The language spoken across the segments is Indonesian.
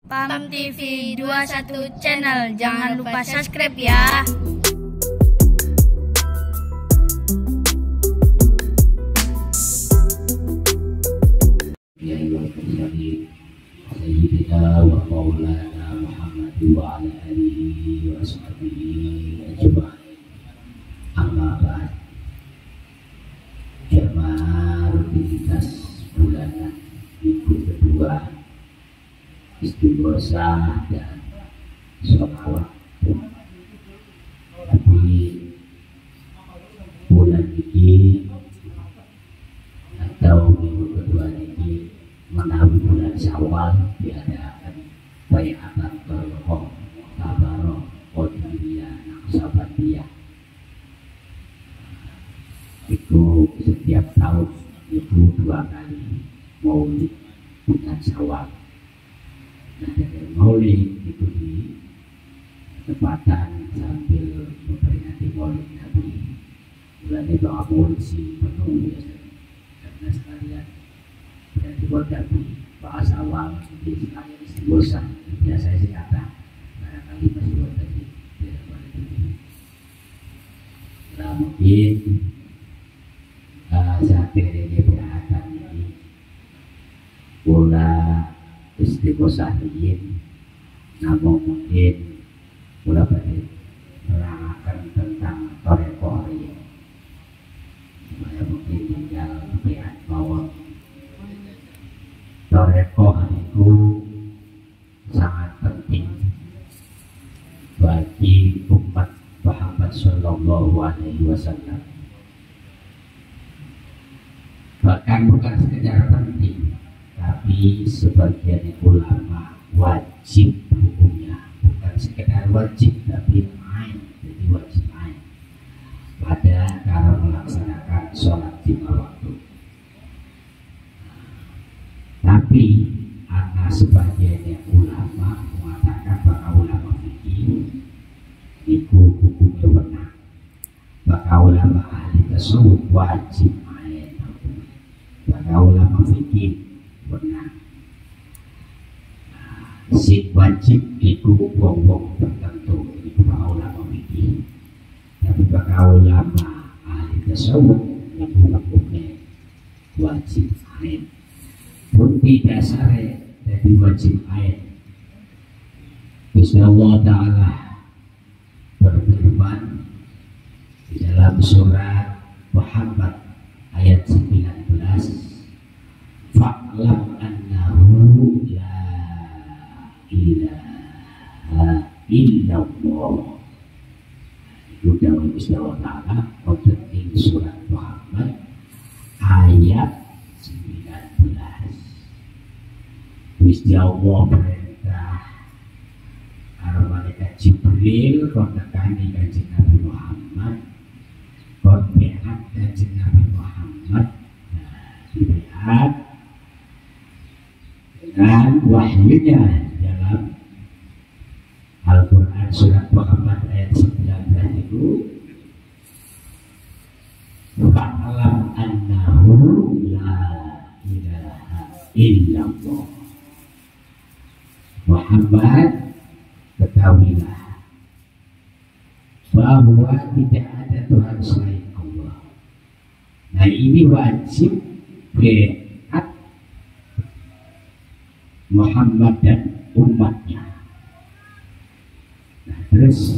PAM TV 21 channel, jangan lupa subscribe ya. Sayyidina wa maulana Muhammad wa ala alihi wa sahbihi ajma'in. Amma ba'd. Jamaah rutinitas bulanan minggu kedua istighosah dan sholawat. Tapi bulan ini atau minggu kedua ini menawi bulan Syawal diadakan bayatan berhong tabaroh qadiriyah naqsabandiyah. Itu setiap tahun itu 2 kali maulid bulan Syawal. Nah, dari maulid itu di tempatan sambil memperingati maulid Nabi. Bulan itu maulid si penuh biasanya karena sekalian berarti buat Nabi bahasa awal di sekalian istighosah. Biasa sih kata barangkali masih buat tadi tidak boleh begini. Nah mungkin saat ini perhatian ini bola istighosah ini, namun mungkin bola bagi menerangkan tentang toreko ini. Saya mungkin tinggal lihat bahwa toreko itu sangat penting bagi umat Muhammad Sallallahu Alaihi Wasallam. Bahkan bukan sekedar penting, tapi sebagian ulama wajib hukumnya, bukan sekedar wajib tapi ain, jadi wajib ain pada cara melaksanakan sholat 5 waktu. Tapi karena sebagian ulama mengatakan bahwa ulama fikih itu hukumnya benar, maka ulama ahli tasawuf wajib ain hukumnya, maka ulama fikih benar. Si wajib itu wong-wong tertentu, itu para ulama fikih. Tapi para ulama ahli tasawuf itu hukumnya wajib ain. Bukti dasarnya dari wajib ain. Gusti Allah Ta'ala berfirman di dalam surat Muhammad ayat 19, fa'lam annahu la ilaha illallah. Itu dari Gusti Allah Ta'ala di surat Muhammad ayat 19. Gusti Allah perintah para malaikat Jibril kontakani kanjeng Nabi Muhammad, kontak kanjeng Nabi Muhammad. Dilihat dengan wahyunya dalam Al-Quran surat Muhammad ayat 19 itu, fa'lam annahu la ilaha illallah. Muhammad, ketahuilah bahwa tidak ada Tuhan selain Allah. Nah ini wajib beat Muhammad dan umatnya. Nah terus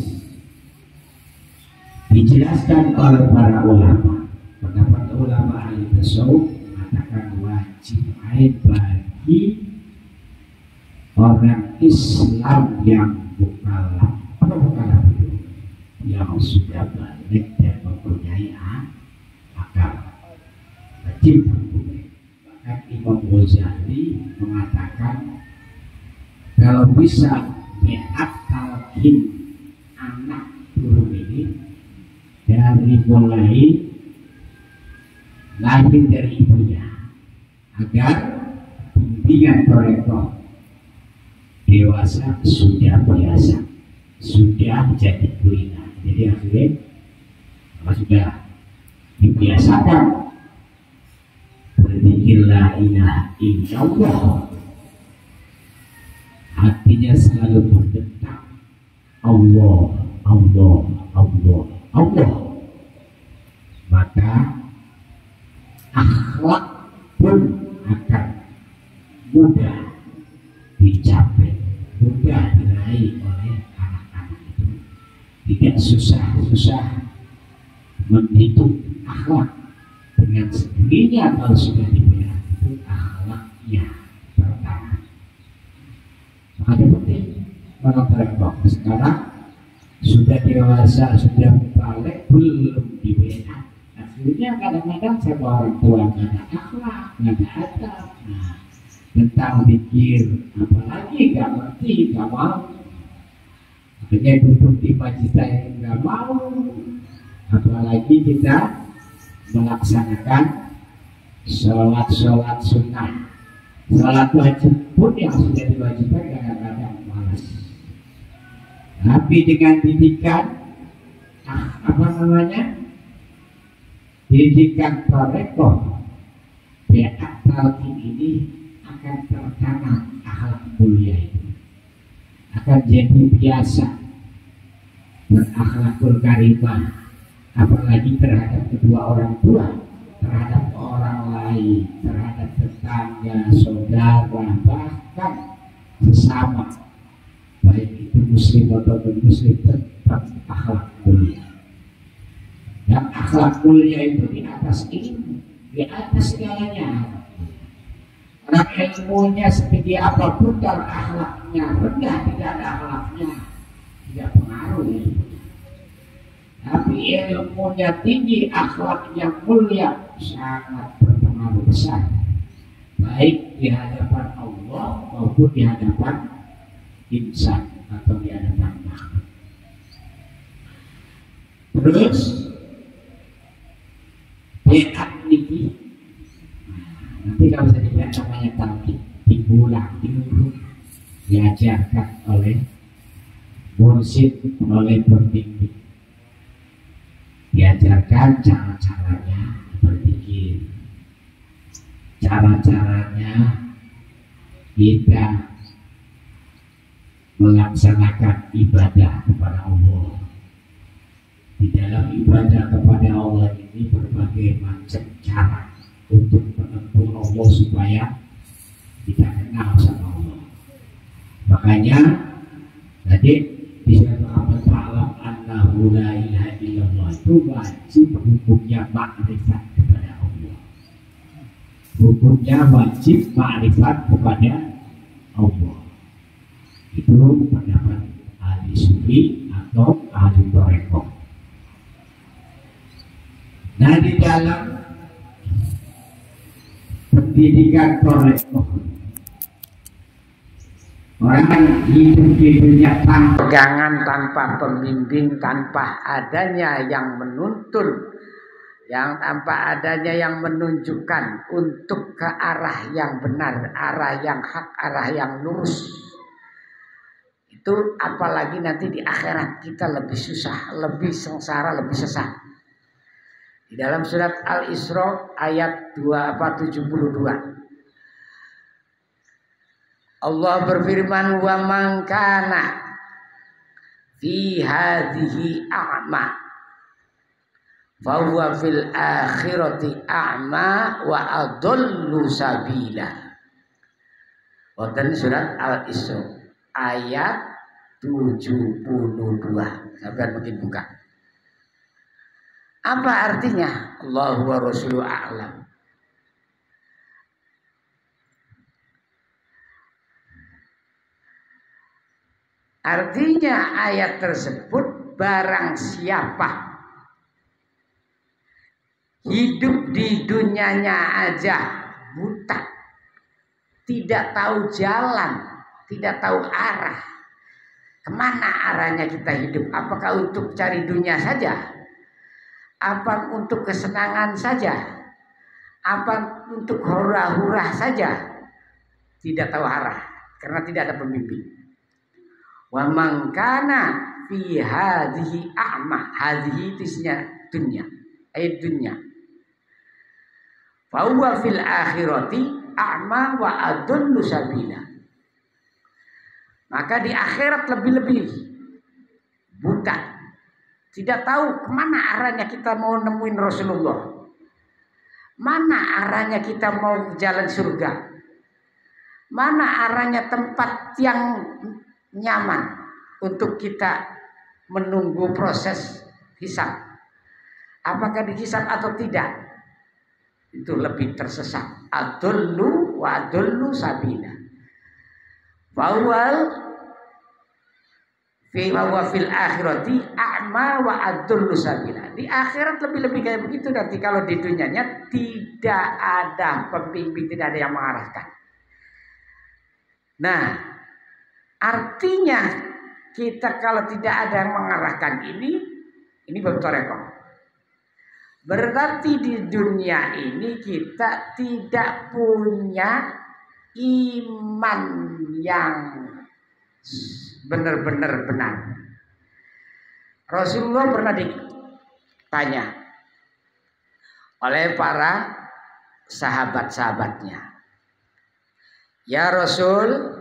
dijelaskan oleh para ulama. Pendapat ulama ahli tasawuf mengatakan wajib ain bagi orang Islam yang mukallaf, yang sudah balik dan mempunyai akal, wajib hukumnya. Bahkan Imam Ghazali mengatakan kalau bisa beakalin anak turun ini dari mulai lahir dari ibunya, agar bimbingan mereka dewasa sudah biasa, sudah jadi kulina. Jadi akhirnya sudah dibiasakan berzikir la ilaha illallah. hatinya selalu berdetak Allah, Allah, Allah, Allah, maka akhlak pun akan mudah dicapai, mudah diraih oleh anak-anak itu. Tidak susah-susah menghidup akhlak, dengan sendirinya kalau sudah diberi itu akhlaknya pertama. Maka penting menonton sekarang sudah dewasa, sudah balik, belum diberi. Akhirnya kadang-kadang sama orang tua nggak ada akhlak, nggak ada adab. Nah, tentang pikir, apalagi nggak ngerti, nggak mau. Akhirnya duduk di majlis yang nggak mau. Apalagi kita melaksanakan sholat sunnah, sholat wajib pun yang sudah diwajibkan kadang-kadang malas. Tapi dengan didikan didikan toreko, biat talqin ini akan tertanam akhlak mulia itu, akan jadi biasa berakhlakul karimah, apalagi terhadap kedua orang tua, terhadap orang lain, terhadap tetangga, saudara, bahkan sesama, baik itu muslim atau non-muslim, tetap akhlak mulia. Dan akhlak mulia itu di atas ilmu, di atas segalanya. Orang ilmunya seperti apapun, kalau akhlaknya rendah, tidak ada akhlaknya, tidak pengaruh ya. Tapi ilmunya tinggi, akhlaknya mulia, sangat berpengaruh besar, baik di hadapan Allah maupun di hadapan insan atau di hadapan makhluk. Terus biat niki, nanti kalau bisa dilihat namanya talqin, diulang, diurut, diajarkan oleh mursyid, oleh pembimbing, diajarkan cara-caranya berpikir, cara-caranya kita melaksanakan ibadah kepada Allah. Di dalam ibadah kepada Allah ini berbagai macam cara untuk menempuh Allah supaya kita kenal sama Allah. Makanya tadi disebut apa, ta'lam annahu la ilaha illallah, itu wajib hukumnya makrifat kepada Allah. Hukumnya wajib makrifat kepada Allah. Itu pendapat ahli sufi atau ahli toreko. Nah, di dalam pendidikan toreko, orang hidup di dunia tanpa pegangan, tanpa pembimbing, tanpa adanya yang menuntun, yang tanpa adanya yang menunjukkan untuk ke arah yang benar, arah yang hak, arah yang lurus. Itu apalagi nanti di akhirat kita lebih susah, lebih sengsara, lebih sesat. Di dalam surat Al-Isra ayat 72, Allah berfirman, wa man kana fi hadhihi a'ma fa huwa fil akhirati a'ma wa adallu sabila. Wonten surat Al-Isra ayat 72. Sabar mungkin buka. Apa artinya? Allahu wa rasuluhu a'lam. Artinya ayat tersebut, barang siapa hidup di dunianya aja buta, tidak tahu jalan, tidak tahu arah, kemana arahnya kita hidup? Apakah untuk cari dunia saja? Apa untuk kesenangan saja? Apa untuk hura-hura saja? Tidak tahu arah, karena tidak ada pembimbing. Wa man kana fi hadhihi a'ma, hadhihi isnya dunia, ayat dunia. Fa huwa fil akhirati a'ma wa adallu sabila. Maka di akhirat lebih-lebih buta. Tidak tahu kemana arahnya kita mau nemuin Rasulullah. Mana arahnya kita mau jalan surga. Mana arahnya tempat yang nyaman untuk kita menunggu proses hisab. Apakah dihisab atau tidak? Itu lebih tersesat. Adullu wa adullu sabila. Fawal fil akhirati a'ma wa adullu sabila. Di akhirat lebih-lebih kayak begitu. Nanti kalau di dunianya tidak ada pembimbing, tidak ada yang mengarahkan. Nah, artinya kita kalau tidak ada yang mengarahkan ini bab tarekat. Berarti di dunia ini kita tidak punya iman yang benar-benar benar. Rasulullah pernah ditanya oleh para sahabat-sahabatnya, ya Rasul,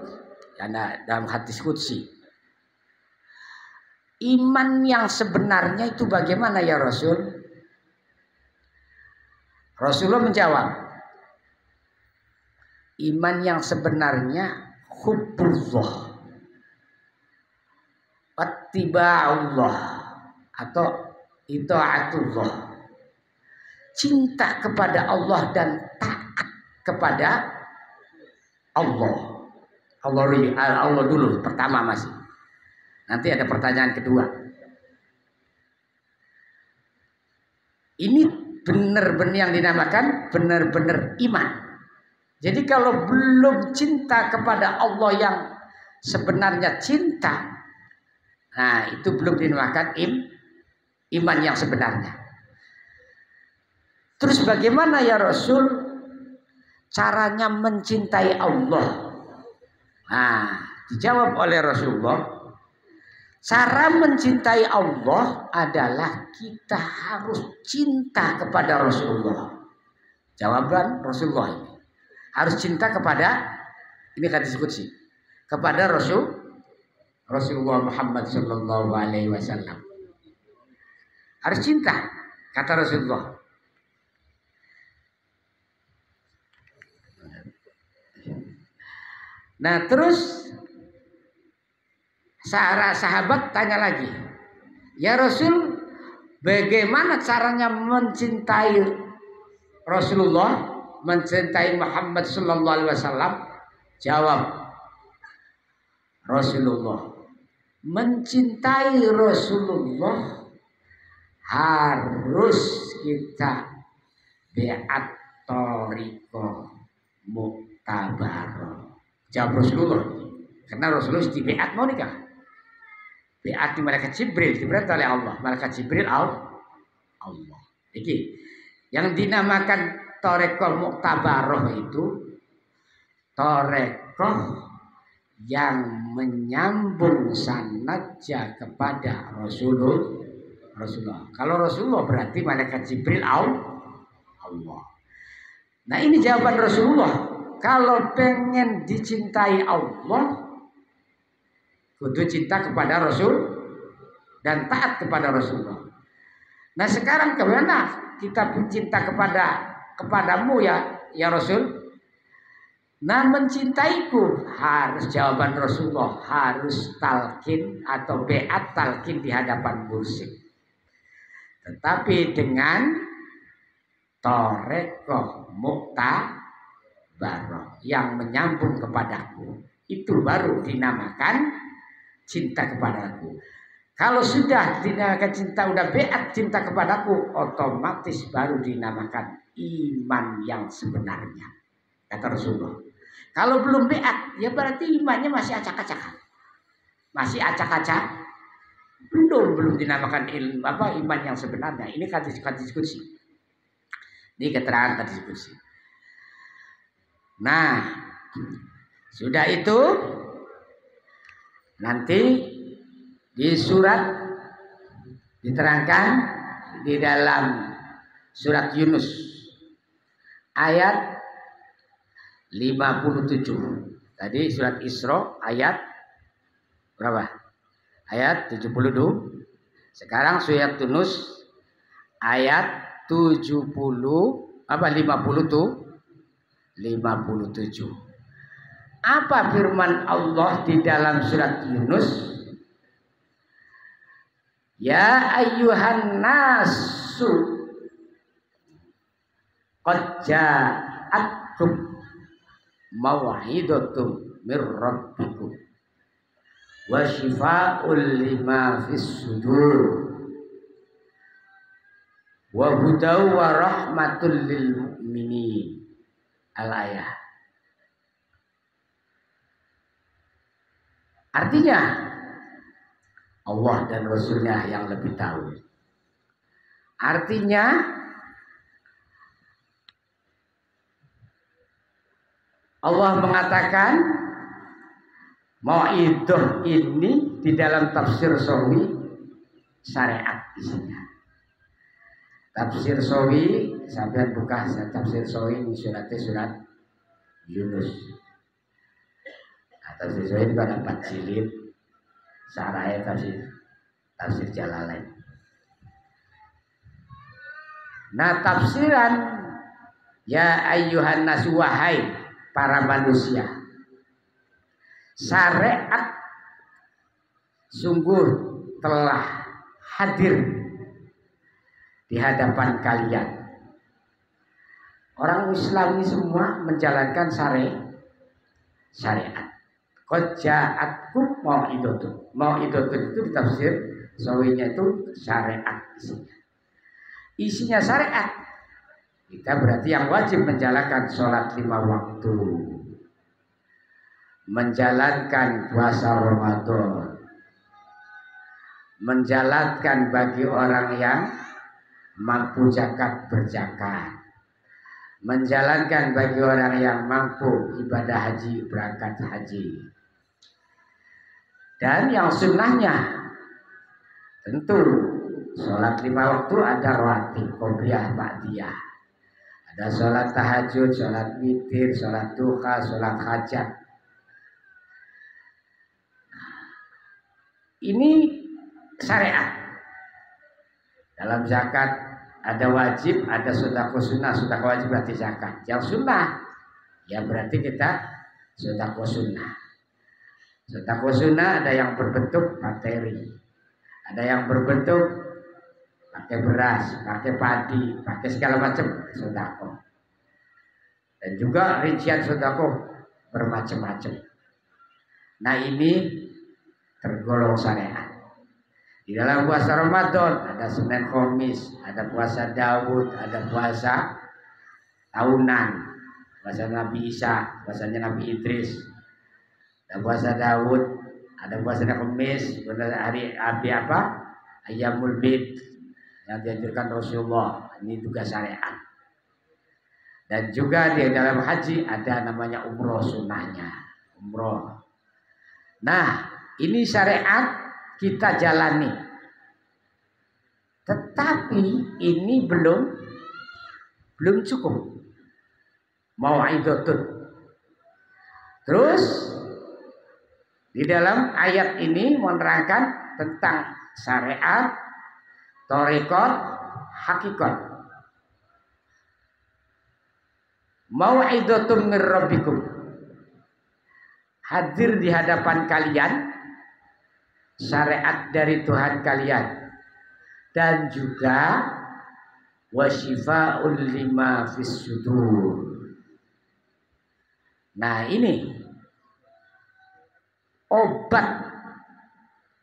karena dalam hadis qudsi, iman yang sebenarnya itu bagaimana ya Rasul? Rasulullah menjawab, iman yang sebenarnya hubbullah, wattiba'ullah, atau itaatullah, cinta kepada Allah dan taat kepada Allah. Allah dulu pertama masih. Nanti ada pertanyaan kedua. Ini benar-benar yang dinamakan benar-benar iman. Jadi kalau belum cinta kepada Allah yang sebenarnya cinta, nah itu belum dinamakan iman yang sebenarnya. Terus bagaimana ya Rasul caranya mencintai Allah? Nah, dijawab oleh Rasulullah, cara mencintai Allah adalah kita harus cinta kepada Rasulullah. Jawaban Rasulullah ini. Harus cinta kepada, ini hadis qudsi, kepada Rasulullah Muhammad sallallahu alaihi wasallam. Harus cinta, kata Rasulullah. Nah, terus sahabat tanya lagi, ya Rasul, bagaimana caranya mencintai Rasulullah, mencintai Muhammad sallallahu alaihi wasallam? Jawab Rasulullah, mencintai Rasulullah harus kita beat toriko muktabaroh. Jawab Rasulullah, karena Rasulullah di beat mau nikah. Beat di malaikat Jibril, diberi oleh Allah. Malaikat Jibril Allah. Jadi yang dinamakan torekoh muktabaroh itu torekoh yang menyambung sanadnya kepada Rasulullah. Kalau Rasulullah berarti malaikat Jibril Allah. Nah ini jawaban Rasulullah. Kalau pengen dicintai Allah, kudu cinta kepada Rasul dan taat kepada Rasulullah. Nah sekarang kemana kita cinta kepadamu ya Rasul? Nah mencintaiku harus jawaban Rasulullah, harus talqin atau beat talqin di hadapan mursyid. Tetapi dengan torekoh muktabaroh yang menyambung kepadaku, itu baru dinamakan cinta kepadaku. Kalau sudah dinamakan cinta, udah beat cinta kepadaku, otomatis baru dinamakan iman yang sebenarnya, kata Rasulullah. Kalau belum beat, ya berarti imannya masih acak-acakan, masih acak-acak, belum dinamakan iman yang sebenarnya. Ini hadis qudsi. Ini keterangan hadis qudsi. Nah, sudah itu nanti di surat diterangkan di dalam surat Yunus ayat 57. Tadi surat Isra ayat berapa? Ayat 72. Sekarang surat Yunus ayat 70 50 tuh 57. Apa firman Allah di dalam surat Yunus? Ya ayyuhan nasu qad ja'atkum mau'idatum mir rabbikum wa shifaa'un lima fis sudur wa hudaw wa rahmatul lil mu'minin. Al-ayah. Artinya Allah dan Rasulnya yang lebih tahu. Artinya Allah mengatakan mau'idah ini di dalam tafsir Sawi syariat isinya. Tafsir Sawi sampai buka tafsir Sawi di surat Yunus. Tafsir Sawi itu ada 4 jilid. Syarahnya tafsir Jalalain. Nah, tafsiran ya ayyuhan nasu wahai para manusia. Syariat sungguh telah hadir di hadapan kalian. Orang Islam ini semua menjalankan syariat. Qad ja'atkum mau'idatun. Mau'idatun itu ditafsir sawinya itu syariat isinya. Isinya syariat. Kita berarti yang wajib menjalankan sholat 5 waktu, menjalankan puasa Ramadan, menjalankan bagi orang yang mampu zakat berzakat, menjalankan bagi orang yang mampu ibadah haji berangkat haji. Dan yang sunnahnya tentu sholat 5 waktu ada rawatib, qobliyah, ba'diyah. Ada sholat tahajud, sholat witir, sholat duha, sholat hajat. Ini syariat. Dalam zakat ada wajib, ada sedekah sunnah. Sedekah wajib berarti zakat. Yang sunnah ya berarti kita sedekah sunnah. Sedekah sunnah ada yang berbentuk materi, ada yang berbentuk pakai beras, pakai padi, pakai segala macam sedekah. Dan juga rincian sedekah bermacam-macam. Nah, ini tergolong syariat. Di dalam puasa Ramadan ada Senin Khamis, ada puasa Daud, ada puasa tahunan, puasa Nabi Isa, puasanya Nabi Idris. Ada puasa Daud, ada puasa Khamis, hari apa? Ayyamul Bid yang dianjurkan Rasulullah. Ini juga syariat. Dan juga di dalam haji ada namanya umroh sunnahnya, umroh. Nah, ini syariat kita jalani. Tetapi ini belum cukup. Mau'idatun. Terus di dalam ayat ini menerangkan tentang syariat, thariqat, hakikat. Mau'idatun mir rabbikum. Hadir di hadapan kalian syariat dari Tuhan kalian, dan juga wasyifa'ul lima fis sudur. Nah, ini obat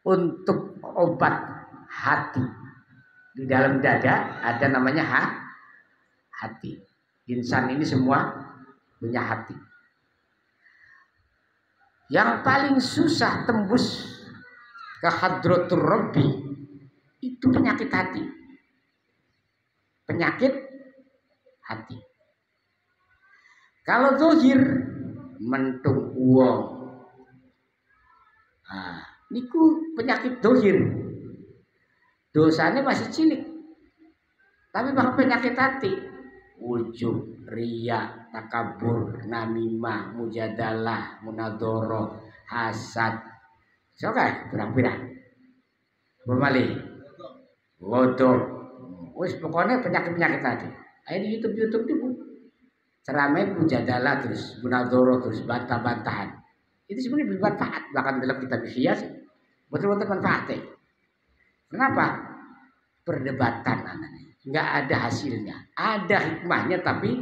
untuk obat hati. Di dalam dada ada namanya hati. Insan ini semua punya hati. Yang paling susah tembus ke hadratur Rabbi itu penyakit hati. Penyakit hati. Kalau zahir mentung uang, niku penyakit zahir. Dosanya masih cilik, tapi bahkan penyakit hati, ujub, riya, takabur, namimah, mujadalah, munadoroh, hasad, Sokai pirang-pirang. Pemali. Godok. Wis pokoknya penyakit-penyakit tadi. Ayo di YouTube itu ceramah mujadalah terus munadzarah terus bantah-bantahan. Itu sebenarnya bermanfaat bahkan dalam kitab Ihya sih. Betul-betul manfaatnya. Kenapa? Perdebatan anaknya. Enggak ada hasilnya. Ada hikmahnya tapi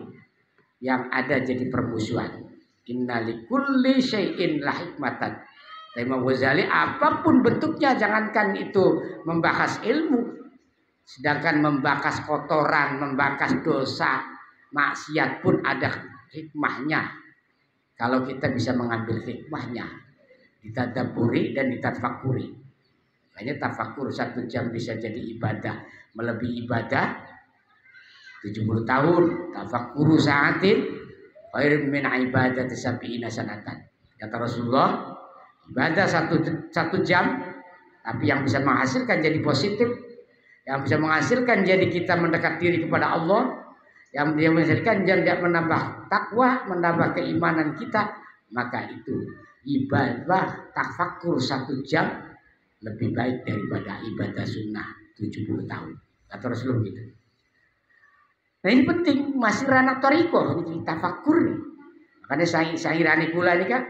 yang ada jadi permusuhan. Innalikulli syai'in la hikmatan. Imam Ghazali apapun bentuknya jangankan itu membahas ilmu. Sedangkan membahas kotoran, membahas dosa, maksiat pun ada hikmahnya. Kalau kita bisa mengambil hikmahnya, ditadabburi dan ditafakuri. Makanya tafakur 1 jam bisa jadi ibadah, melebihi ibadah 70 tahun. Tafakuru sa'atin khairun min ibadati sab'ina sanatan. Kata Rasulullah, ibadah satu jam, tapi yang bisa menghasilkan jadi positif, yang bisa menghasilkan jadi kita mendekat diri kepada Allah, yang dia menghasilkan jadi menambah takwa, menambah keimanan kita, maka itu ibadah tafakur 1 jam lebih baik daripada ibadah sunnah 70 tahun. Kata Rasulullah gitu. Nah ini penting, masih ranah toriko, ini tafakur nih. Makanya sahirani kula ini kan,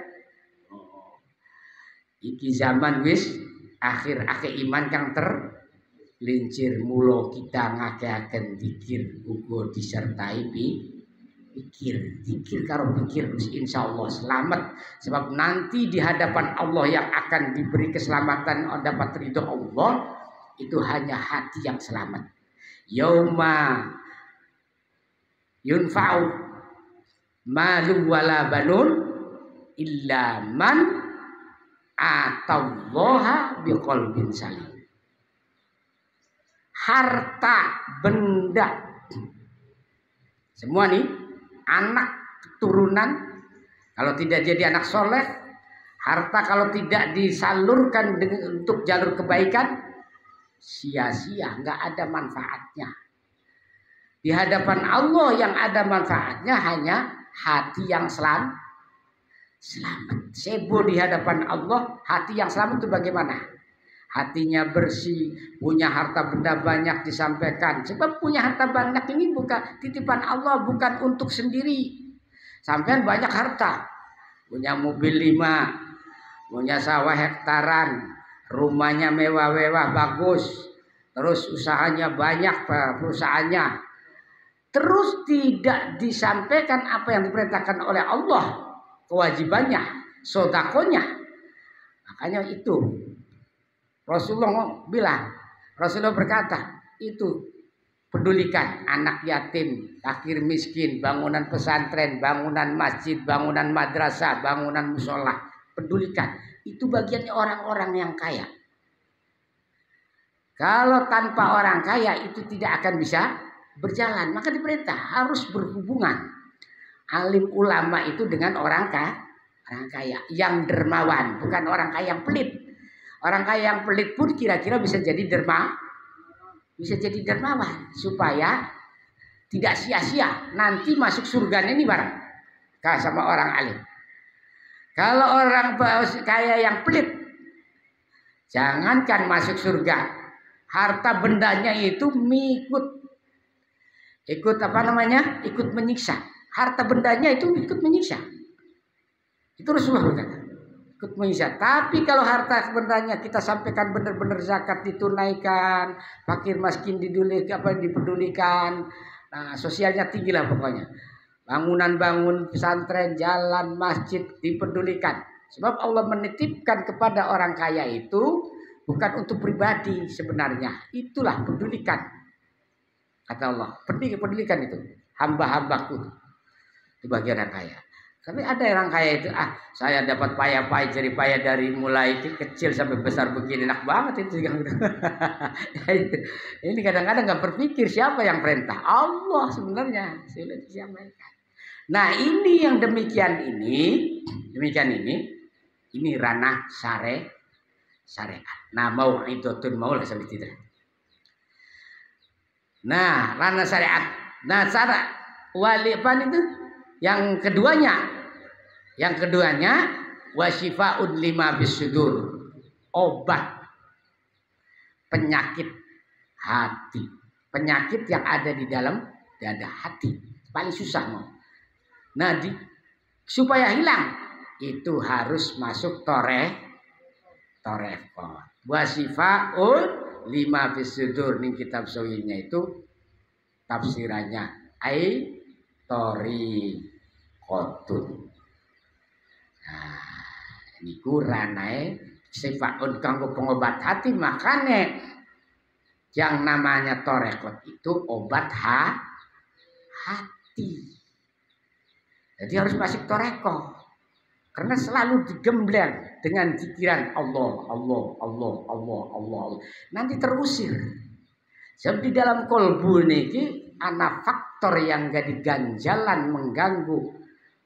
iki zaman wis akhir iman kang terlincir mulo kita ngakeaken zikir uga disertai pikir karo pikir insyaallah selamat, sebab nanti di hadapan Allah yang akan diberi keselamatan dapat ridho Allah itu hanya hati yang selamat. Yauma yunfa'u malu wala banun illa man atallaha biqalbin salim. Harta, benda, semua nih, anak, keturunan, kalau tidak jadi anak soleh, harta kalau tidak disalurkan untuk jalur kebaikan, sia-sia, nggak ada manfaatnya. Di hadapan Allah yang ada manfaatnya hanya hati yang selamat. Sebo di hadapan Allah, hati yang selamat itu bagaimana? Hatinya bersih, punya harta benda banyak disampaikan. Sebab punya harta banyak ini bukan titipan Allah, bukan untuk sendiri. Sampean banyak harta, punya mobil 5, punya sawah hektaran, rumahnya mewah-mewah bagus, terus usahanya banyak, perusahaannya, terus tidak disampaikan apa yang diperintahkan oleh Allah, kewajibannya, sodakonya. Makanya itu Rasulullah bilang, Rasulullah berkata, itu pedulikan anak yatim, fakir miskin, bangunan pesantren, bangunan masjid, bangunan madrasah, bangunan musola, pedulikan. Itu bagiannya orang-orang yang kaya. Kalau tanpa orang kaya itu tidak akan bisa berjalan, maka diperintah harus berhubungan alim ulama itu dengan orang kaya yang dermawan, bukan orang kaya yang pelit. Orang kaya yang pelit pun kira-kira bisa jadi dermawan supaya tidak sia-sia nanti masuk surga ini bareng sama orang alim. Kalau orang kaya yang pelit, jangankan masuk surga, harta bendanya itu ikut apa namanya? Ikut menyiksa. Harta bendanya itu ikut menyiksa. Itu Rasulullah berkata, ikut menyiksa. Tapi kalau harta bendanya kita sampaikan benar-benar zakat ditunaikan, fakir miskin dipedulikan, nah, sosialnya tinggi lah pokoknya. Bangunan pesantren, jalan, masjid dipedulikan. Sebab Allah menitipkan kepada orang kaya itu bukan untuk pribadi sebenarnya. Itulah pedulikan. Kata Allah, pedulikan itu hamba-hambaku. Itu bagian orang kaya. Tapi ada orang kaya itu, saya dapat payah-payah jadi payah dari mulai kecil sampai besar begini, enak banget itu. Ini kadang-kadang nggak berpikir siapa yang perintah, Allah sebenarnya. Nah ini yang demikian ini ranah syariat. Nah mau itu lah sampai tidak. Nah ranah syariat. Nah cara walipan itu yang keduanya wasyifaun lima bisudur. obat penyakit hati. Penyakit yang ada di dalam dada hati. Paling susah mau. Nah, supaya hilang itu harus masuk torekot. Wasifaul lima fisudur ning kitab sawinya itu tafsirannya ai tori kotun. Nah, niku ranae sifaun kanggo pengobat hati, makanya yang namanya torekot itu obat hati. Jadi harus masuk torekot karena selalu digembleng dengan pikiran Allah. Nanti terusir. Sebab di dalam kolbu niki ana faktor yang gak diganjalan mengganggu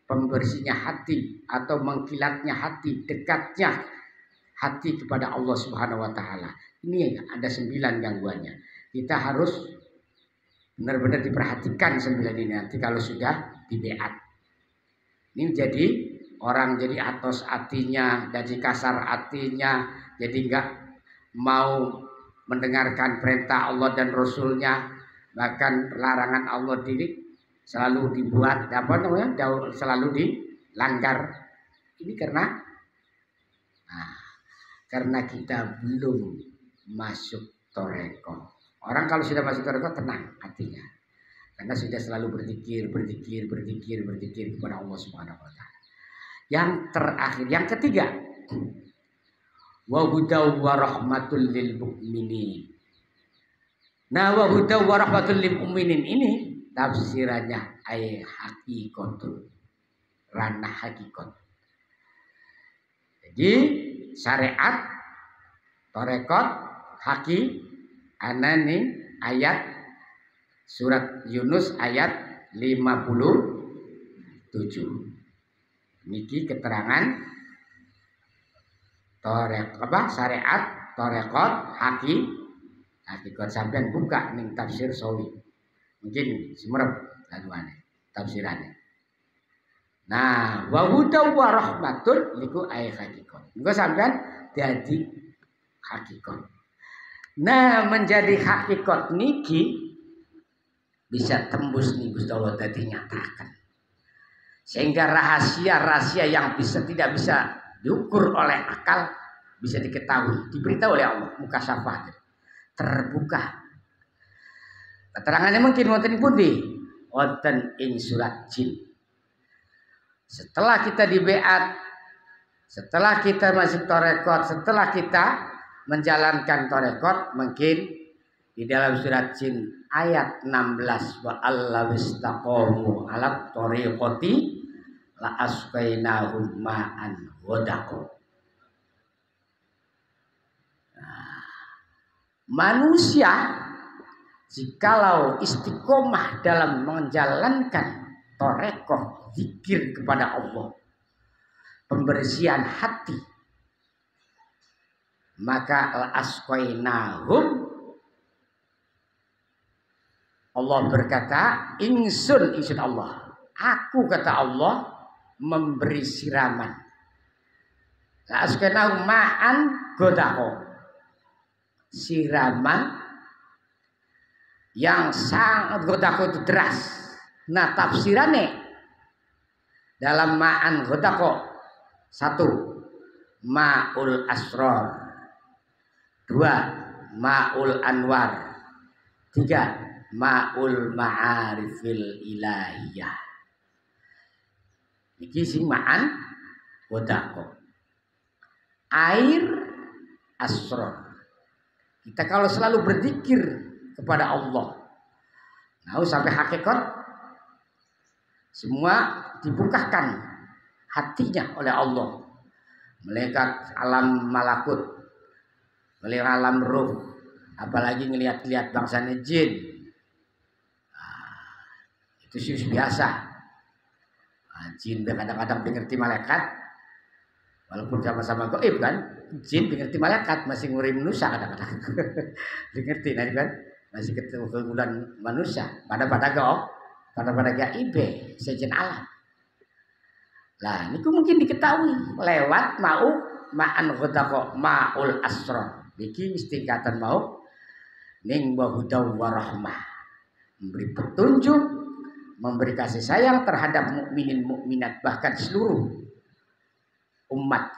pembersihnya hati atau mengkilatnya hati, dekatnya hati kepada Allah Subhanahu wa taala. Ini ada 9 gangguannya. Kita harus benar-benar diperhatikan 9 ini nanti kalau sudah dibeat. Ini jadi orang jadi atos hatinya, jadi kasar hatinya, jadi enggak mau mendengarkan perintah Allah dan Rasulnya, bahkan larangan Allah diri selalu dibuat selalu dilanggar. Ini karena kita belum masuk toreko. Orang kalau sudah masuk toreko tenang hatinya, karena sudah selalu berzikir kepada Allah Subhanahu wa taala. Yang terakhir, yang ketiga, wa hudaw wa rahmatul lil mu'minin. Nah, wa hudaw wa rahmatul lil mu'minin ini tafsirannya ay hakikatul, ranah hakikat. Jadi syariat, torekot, haki, anani ayat surat Yunus ayat 57. Niki keterangan syariat, torekot, haki, hakikat. Sampean buka ning tafsir sawi. Mungkin semerep laluane tafsirannya. Nah, wa hudaw wa rahmatul liku ay hakikat. Engko sampean dadi hakikat. Nah, menjadi hakikat niki bisa tembus nih Gusti Allah dadi nyatakan. Sehingga rahasia-rahasia yang tidak bisa diukur oleh akal bisa diketahui, diberitahu oleh Allah, mukasyafah terbuka. Keterangannya mungkin wonten pundi? Wonten ing surat Jin. Setelah kita dibeat, setelah kita masuk torekot, setelah kita menjalankan torekot, mungkin di dalam surat Jin ayat 16, wa allawistaqomu alab toriqoti la asqainahum ma'an ghadaqo. Nah, manusia jikalau istiqomah dalam menjalankan torekoh, zikir kepada Allah, pembersihan hati, maka la asqainahum, Allah berkata, ingsun Allah, aku kata Allah memberi siraman. Askenau ma'an godaho, siraman yang sangat godaho itu deras. Nah, tafsirannya dalam ma'an godaho, 1 ma'ul asror, 2 ma'ul anwar, 3 ma'ul ma'arifil ilahiyah. Iki sing ma'an godako. Air asror. Kita kalau selalu berzikir kepada Allah, nah sampai hakikat semua dibukakan hatinya oleh Allah. Melihat alam malakut, melihat alam ruh, apalagi ngelihat-lihat bangsanya jin. Itu sih biasa. Jin kadang-kadang mengerti malaikat, walaupun sama-sama gaib kan. Jin mengerti malaikat, masih nguri manusia kadang-kadang. Mengerti nanti kan, masih ketemu keunggulan manusia. Pada gaib, sejen alam. Lah, ini mungkin diketahui lewat mau ma'an ghadaqo ma'ul asrar. Iki wis tingkatan mau ning wahudaw warahmah. Memberi petunjuk, memberi kasih sayang terhadap mukminin mukminat, bahkan seluruh umat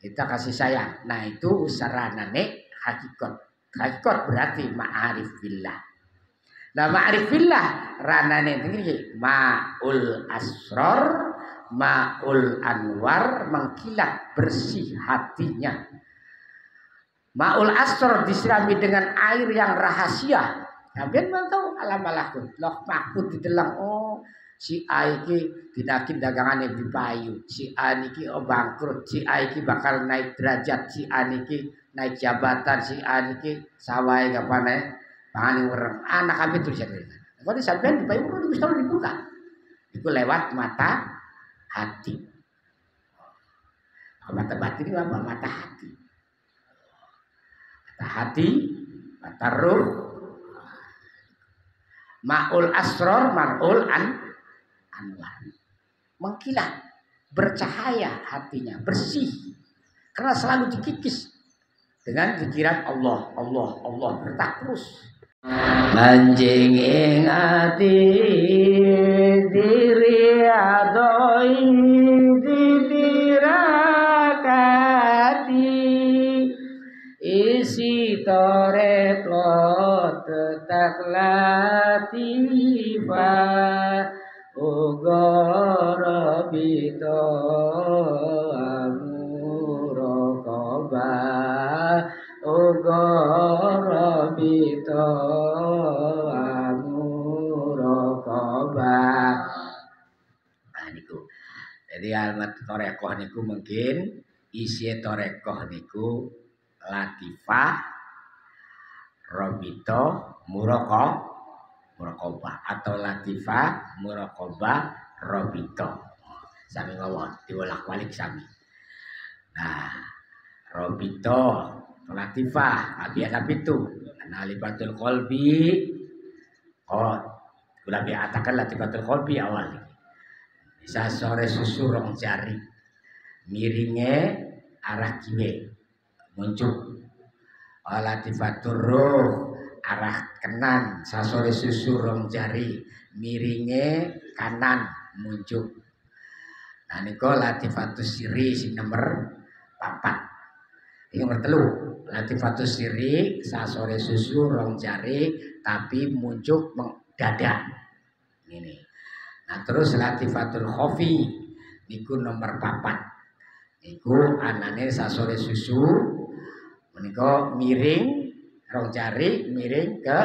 kita kasih sayang. Nah itu saranane hakikat. Hakikat berarti ma'arif billah. Nah ma'arif billah ranane iki ma'ul asrar, ma'ul anwar, mengkilat bersih hatinya. Ma'ul asrar disirami dengan air yang rahasia. Sampeyan mau tahu alam-alakun. Loh makut didelang si A iki dinakin dagangane dipayu, si A niki bangkrut, si A iki bakal naik derajat, si A niki naik jabatan, si A niki sawahe kapane pangane wereng. Anak kami tulisan. Kalau sampeyan dipayu kudu bisa dibuka. Itu lewat mata hati. Mata batin itu apa? Mata hati. Mata hati, mata ruh. Ma'ul asror, ma'ul anwar. Mengkilat, bercahaya hatinya, bersih. Karena selalu dikikis dengan pikiran Allah, Allah, Allah, bertak terus. Manjing ing ati diri adoi ditirakati isi torekot tak latifa ugorobito amurokoba ugorobito amurokoba. Nah niku jadi alamat torekoh niku mungkin isi torekoh niku latifah robito muraqabah atau latifah muraqabah robito sami ngawon dibolak-balik sami. Nah robito latifah biasa itu nalifatul qalbi kula biatakan latifatul qalbi awal bisa sore susu rong jari miringnya arah kiwe muncul latifatul ruh arah kanan sasore susu rong jari miringnya kanan muncul. Nah niku latifatus siri sing nomor 4. Ini nomor 3 latifatus siri sasore susu rong jari tapi muncul mendadak ini. Nah terus latifatul khofi niku nomor 4. Niku anane sasore susu menika miring rong jari miring ke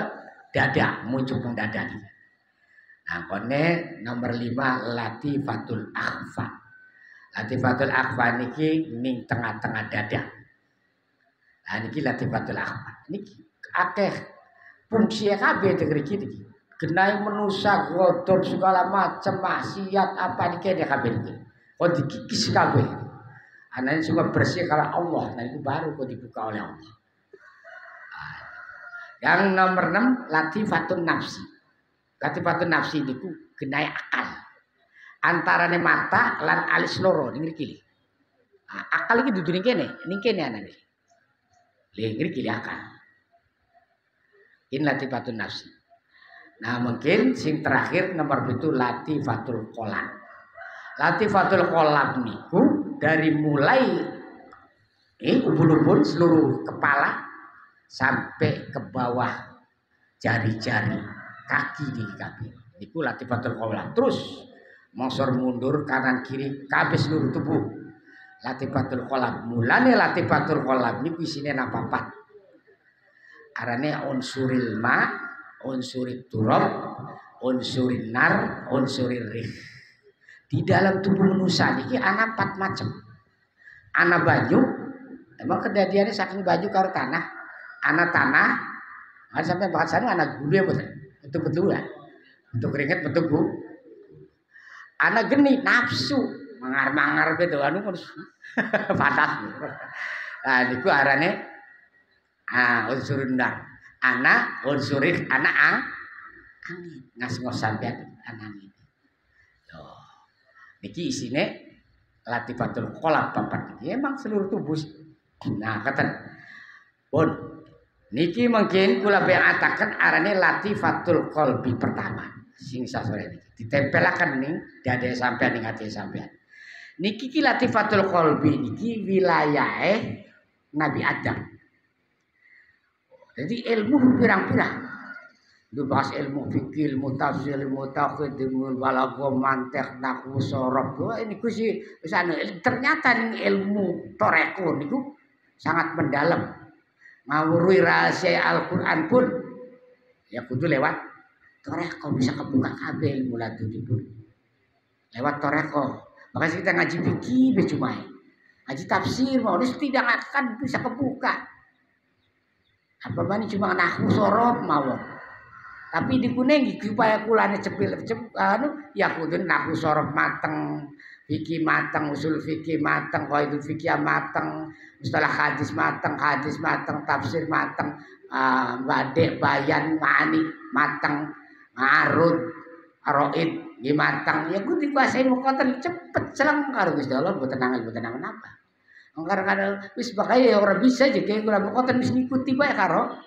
dada muncul mendadak. Nah kone nomor 5 latifatul akhfa. Latifatul akhfa niki ning tengah-tengah dada. Nah niki latifatul akhfa. Niki akeh fungsi kabeh dengeri iki. Genai menusa godhog segala macam maksiat apa niki kabeh niki. Oh dikikis kabeh. Anane semua bersih kalau Allah. Nah itu baru kok dibuka oleh Allah. Yang nomor 6 latifatun nafsi. Latifatun nafsi niku genai akal. Antarane mata lan alis loro ning mriki. Akal iki dudu ning kene anane. Lha mriki akal. Ini latifatun nafsi. Nah mungkin sing terakhir nomor 7 latifatul qalb. Latifatul qalb niku dari mulai ubun-ubun seluruh kepala sampai ke bawah jari-jari kaki di kaki. Niku latifatul qalb. Terus mongsor mundur kanan kiri kabeh seluruh tubuh. Latifatul qalb. Mulane latifatul qalb niku isine napa 4. Arane unsuril ma, unsurit turab, unsurin nar, unsurir rih. Di dalam tubuh manusia niki ana 4 macam. Ana banyu, emang kedadiannya saking banyu karo tanah. Ana tanah, ada sampai bahasa sana ana gule betul. Betul ya. Untuk keringet betul bu. Ana geni nafsu, mangar-mangar gitu anu panas. Nah niku arane unsurin nar. Ana unsurit ana angin. Ngas ngos sampean angin. Niki isine latifatul qalb papat iki emang seluruh tubuh. Nah, kata pun niki mungkin kula beataken arane latifatul qalbi pertama sing sasore niki ditempelaken ning dade sampean ning ati sampean. Niki ki latifatul qalbi niki wilayahe Nabi Adam. Jadi ilmu pirang-pirang. Itu bahas ilmu fikih, ilmu tafsir, ilmu tauhid, ilmu balaghah, mantiq, nahwu, sorof. Wah ini sih ternyata nih ilmu toreko niku sangat mendalam. Ngawuri rahasia Al-Qur'an pun ya kudu lewat toreko bisa kebuka kabeh ilmu ladunipun. Lewat toreko. Makanya kita ngaji fikih cuma ngaji tafsir mau tidak akan bisa kebuka. Apa bani cuma nahwu sorof mawon. Tapi dikunengi supaya kulane cepil ya kudu nahwu sorof mateng, fikih mateng, usul fikih mateng, qaidul fikih mateng, mustalah hadis mateng, tafsir mateng, bade bayan ma'ani mateng, arud, aroid nggih mateng. Ya kudu dikuasai mukoten cepet seleng karo Gusti Allah mboten nangan apa. Kadang-kadang wis bakae ora bisa aja kaya kula mukoten wis ngikuti bae karo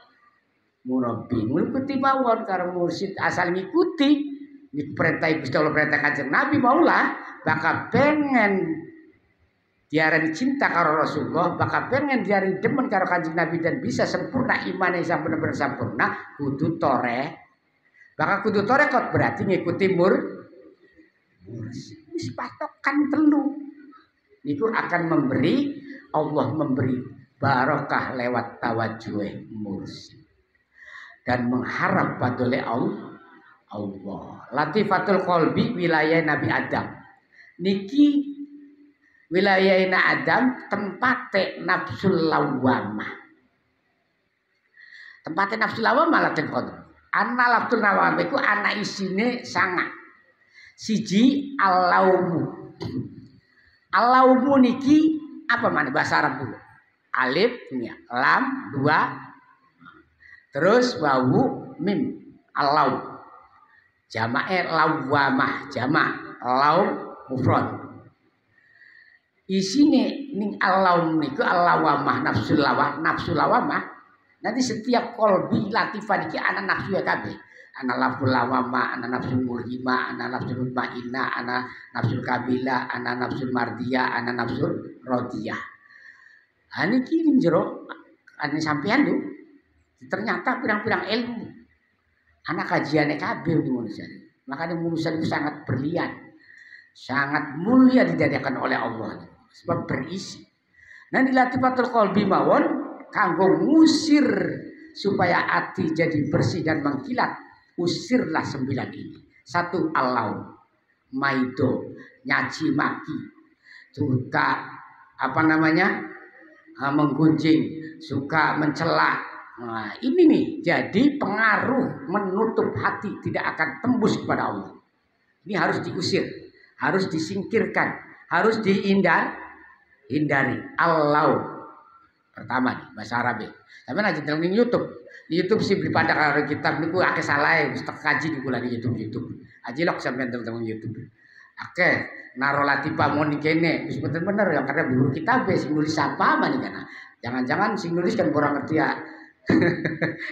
murabi ngikuti mawon karo mursyid asal ngikuti perintah Gusti Allah perintah Kanjeng Nabi maulah bakal pengen diarani cinta karo Rasulullah bakal pengen diarani demen karo Kanjeng Nabi dan bisa sempurna imannya yang benar-benar sempurna kudu tore bakal kudu torekot berarti ngikuti mursyid wis patokan telu itu akan memberi Allah memberi barokah lewat tawajuh mursyid dan mengharap padole Allah. Latifatul qalbi wilayah Nabi Adam. Niki wilayah Adam tempate nafsul lawamah. Tempate nafsul lawamah laten kono. Ana nafsul lawamah iku ana isine sangat. Siji alaumu. Alaumu niki apa mana bahasa Arab dulu? Alif ya, lam dua terus wawu mim alau jamae lawamah jamak lau mufrad isine ning alau niku alawamah nafsul lawamah nanti setiap qalbi latifah iki ana nafsu ya kabeh ana laful lawamah ana nafsul murhimah ana nafsul mutmainah ana nafsul kabilah ana nafsul mardiyah ana nafsul radiyah niki ning jero ane sampean lho ternyata pirang-pirang ilmu anak kajiannya kabeh di manusia makanya manusia itu sangat berlian sangat mulia dijadikan oleh Allah sebab berisi nah latifatul qalbi mawon kanggo ngusir supaya hati jadi bersih dan mengkilat usirlah 9 ini satu alau maido nyaci maki suka apa namanya menggunjing suka mencela. Nah, ini nih jadi pengaruh menutup hati tidak akan tembus kepada Allah. Ini harus diusir, harus disingkirkan, harus hindari. Allah pertama nih bahasa Arab. Tapi nanti dalam YouTube. Di YouTube sih daripada kalau kitab niku akeh salah mesti kaji niku lah di YouTube. Aji lok sampean teman YouTube. Akeh naro latifah mon kene wis bener-bener ya karena guru kitab sing nulis apa nih kana. Jangan-jangan sing nulis kan kurang ngerti ya.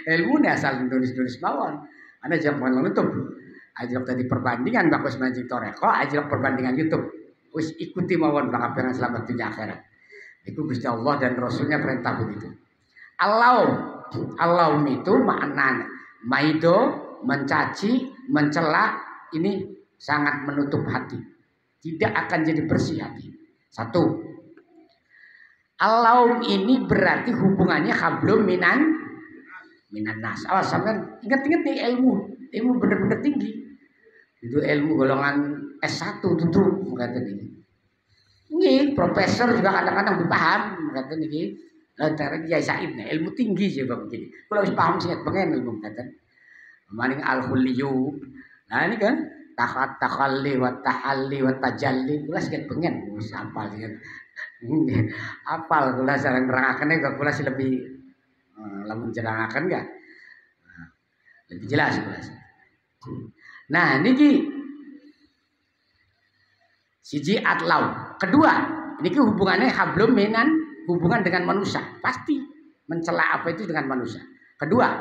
Ilmu nih asal nulis mawon. Anda jangan menutup. Ajak tadi perbandingan bagus mancing toreko, ajak perbandingan YouTube. Wis ikuti mawon bakal pengen selamat dunia akhirat. Itu Gusti Allah dan Rasulnya perintah begitu. Allah itu maknanya maido mencaci, mencela ini sangat menutup hati. Tidak akan jadi bersih hati. Satu. Allah ini berarti hubungannya hablum minan nas. Awas sampean ingat-ingat nih ilmu benar-benar tinggi. Itu ilmu golongan S1 tentu kata ini. Ini profesor juga kadang-kadang dipaham kata ini. Lantaran Kiai Said nih ilmu tinggi sih bang begini. Kalau harus paham sih pengen ilmu kata. Maning al-khulliyu. Nah ini kan takhalli wa tahalli wa tajalli kula sing pengen wis hafal sing. Apal kula sareng nerangakane kok kula sih lebih lamun jerangaken enggak? Lebih jelas. Nah, niki Siji atlau. Kedua, ini hubungannya hablum minan, hubungan dengan manusia. Pasti mencela apa itu dengan manusia. Kedua,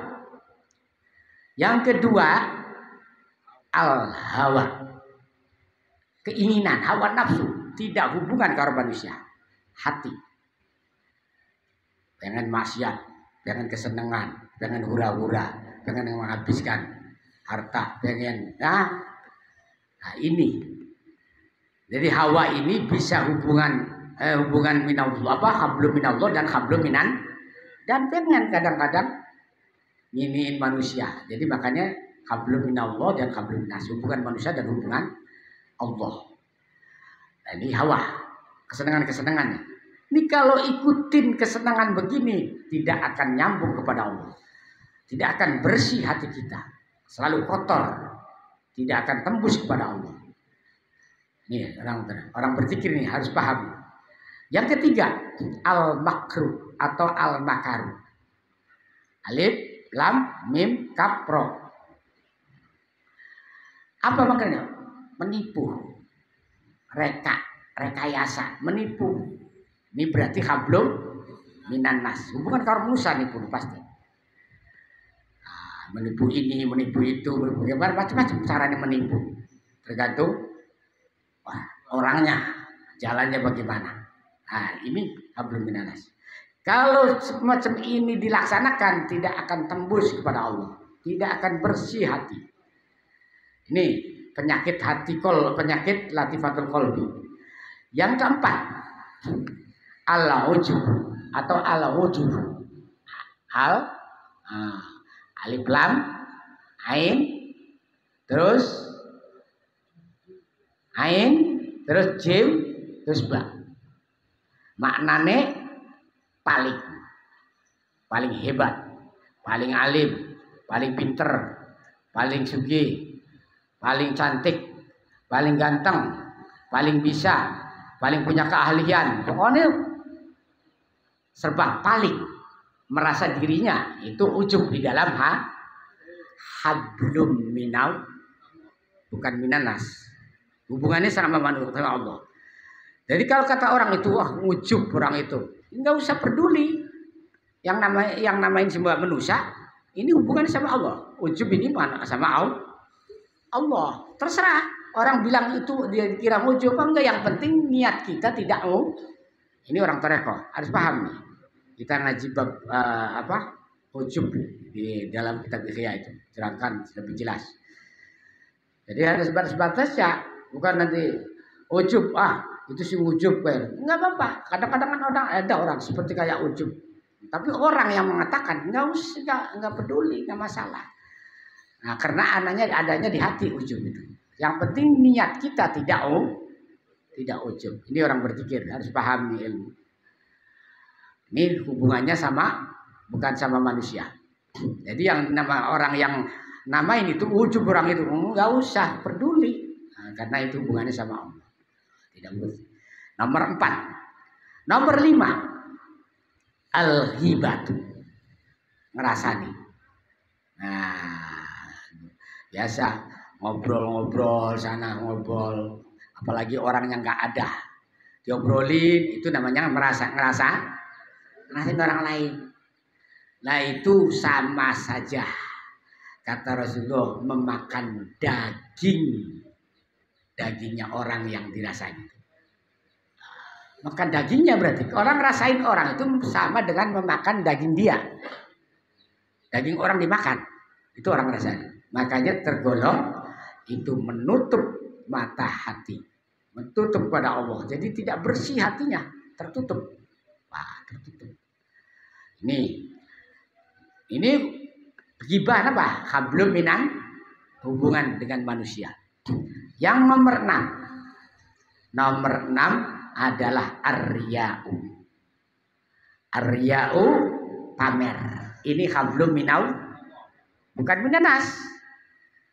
yang kedua al hawa, keinginan, hawa nafsu, tidak hubungan karo manusia, hati. Pengen maksiat, pengen kesenangan, pengen hura-hura, pengen menghabiskan harta, pengen. Nah ini. Jadi hawa ini bisa hubungan minallah, hablum minallah dan hablum minan, dan pengen kadang-kadang nginiin manusia. Jadi makanya hablum minallah dan hablum minas, hubungan manusia dan hubungan Allah. Nah, ini hawa, kesenangan-kesenangannya. Ini kalau ikutin kesenangan begini tidak akan nyambung kepada Allah. Tidak akan bersih hati kita. Selalu kotor. Tidak akan tembus kepada Allah. Nih orang berpikir nih harus paham. Yang ketiga, al-makruh atau al-makaruh. Alif, lam, mim, kaf, ro. Apa maknanya? Menipu, rekayasa, menipu. Ini berarti hablum minan nas. Hubungan karo manusia nipu pasti. Nah, menipu ini, menipu itu, macam-macam caranya menipu. Tergantung orangnya, jalannya bagaimana. Nah, ini hablum minan nas. Kalau semacam ini dilaksanakan tidak akan tembus kepada Allah, tidak akan bersih hati. Ini penyakit hati penyakit latifatul qalbi. Yang keempat, al-ujub atau al-ujub. Alif lam ain terus ain terus jim terus ba. Maknane paling hebat, paling alim, paling pinter, paling sugih, paling cantik, paling ganteng, paling bisa, paling punya keahlian. Pokoknya serba paling, merasa dirinya itu ujub di dalam hablum minal, bukan minanas. Hubungannya sama manusia, sama Allah. Jadi kalau kata orang itu, wah ujub orang itu, nggak usah peduli. Yang namain semua manusia, ini hubungannya sama Allah. Ujub ini mana sama Allah. Terserah orang bilang itu dia kira ujub apa enggak, yang penting niat kita tidak mau. Ini orang toreko harus paham nih. Kita ngaji bab ujub di dalam kitab Ihya itu terangkan lebih jelas. Jadi ada sebatas ya, bukan nanti ujub itu si ujub kan. Enggak apa-apa. Kadang-kadang kan ada orang seperti kayak ujub. Tapi orang yang mengatakan enggak peduli, enggak masalah. Nah, karena adanya di hati ujub itu. Yang penting niat kita tidak ujub. Ini orang berpikir harus paham nih ilmu. Ini hubungannya bukan sama manusia. Jadi yang orang yang namain itu ujub orang itu enggak usah peduli. Nah, karena itu hubungannya sama Allah. Tidak boleh. Nomor 4. Nomor 5. Al-ghibatu. Ngerasani. Nah, biasa ngobrol-ngobrol sana, ngobrol. Apalagi orang yang nggak ada. Diobrolin, itu namanya ngerasain orang lain. Nah, itu sama saja. Kata Rasulullah, memakan dagingnya orang yang dirasain itu. Makan dagingnya berarti orang rasain orang itu sama dengan memakan daging dia. Daging orang dimakan, itu orang rasain. Makanya tergolong itu menutup mata hati, menutup pada Allah. Jadi tidak bersih hatinya, tertutup. Wah, tertutup. Ini ghibah apa? Hablum minan, hubungan dengan manusia. Yang nomor 6. Nomor 6 adalah ar-riya'u. Ar-riya'u pamer. Ini hablum minal, bukan minanas.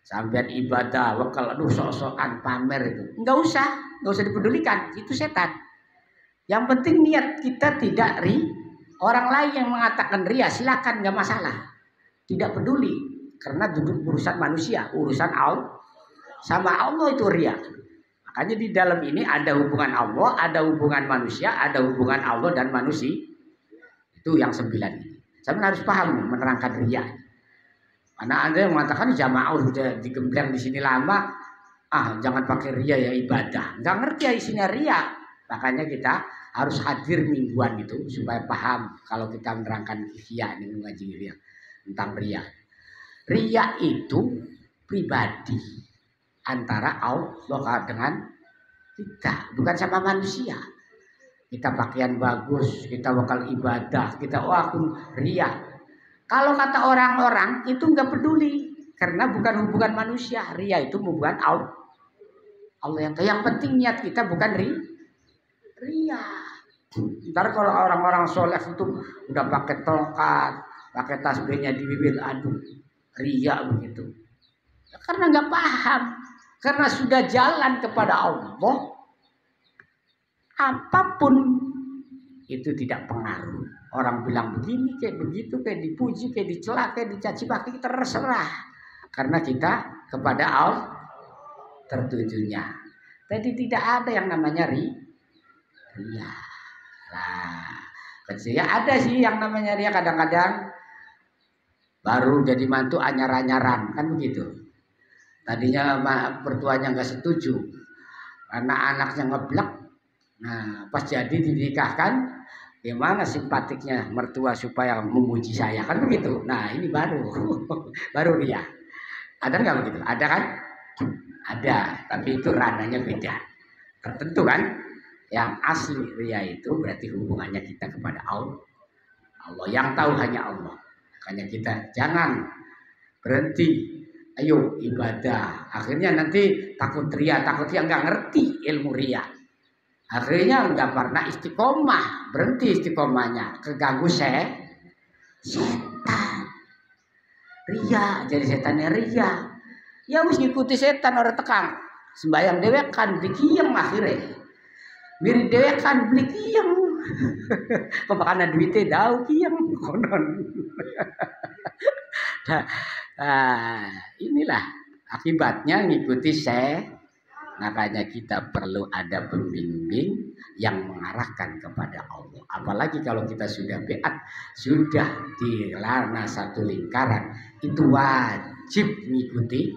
Sampai ibadah, kalau sok-sokan pamer itu enggak usah dipedulikan, itu setan. Yang penting niat kita tidak orang lain yang mengatakan ria silakan, enggak masalah. Tidak peduli karena duduk urusan manusia, urusan Allah. Sama Allah itu ria. Makanya di dalam ini ada hubungan Allah, ada hubungan manusia, ada hubungan Allah dan manusia. Itu yang 9 ini. Saya harus paham menerangkan riya. Karena ada yang mengatakan jamaah sudah digembleng di sini lama, jangan pakai riya ya ibadah. Nggak ngerti ya isinya riya. Makanya kita harus hadir mingguan itu supaya paham kalau kita menerangkan riya ini mengaji riya tentang riya. Riya itu pribadi antara Allah dengan kita, bukan sama manusia. Kita pakaian bagus, kita bakal ibadah, kita aku riya. Kalau kata orang-orang itu nggak peduli karena bukan hubungan manusia. Riya itu hubungan Allah yang penting niat kita bukan riya. Ntar kalau orang-orang soleh itu udah pakai tongkat, pakai tasbihnya di bibir, aduh riya begitu. Karena nggak paham. Karena sudah jalan kepada Allah, apapun itu tidak pengaruh. Orang bilang begini, kayak begitu, kayak dipuji, kayak dicela, kayak dicaci maki, terserah. Karena kita kepada Allah tertujunya. Jadi tidak ada yang namanya riya. Nah, kecilnya ada sih yang namanya riya kadang-kadang baru jadi mantu anyar-anyaran, kan begitu. Tadinya pertuanya nggak setuju karena anaknya ngeblek. Nah, pas jadi dinikahkan, gimana simpatiknya mertua supaya memuji saya, kan begitu. Nah, ini baru baru riya. Ada nggak begitu? Ada kan? Ada, tapi itu ranahnya beda. Tertentu kan? Yang asli riya itu berarti hubungannya kita kepada Allah. Allah yang tahu hanya Allah. Makanya kita jangan berhenti. Ayo ibadah. Akhirnya nanti takut riya nggak ngerti ilmu riya. Akhirnya nggak pernah istiqomah, berhenti istiqomahnya, keganggu setan. Riya, jadi setannya riya. Ya harus ngikuti setan orang tekang. Sembayang dewek kan beli kiyeng akhirnya. Mirip dewek kan beli kiyeng. Pemakanan duitnya daun kiyeng konon. Nah, inilah akibatnya ngikuti makanya kita perlu ada pembimbing yang mengarahkan kepada Allah. Apalagi kalau kita sudah beat, sudah di lana satu lingkaran, itu wajib mengikuti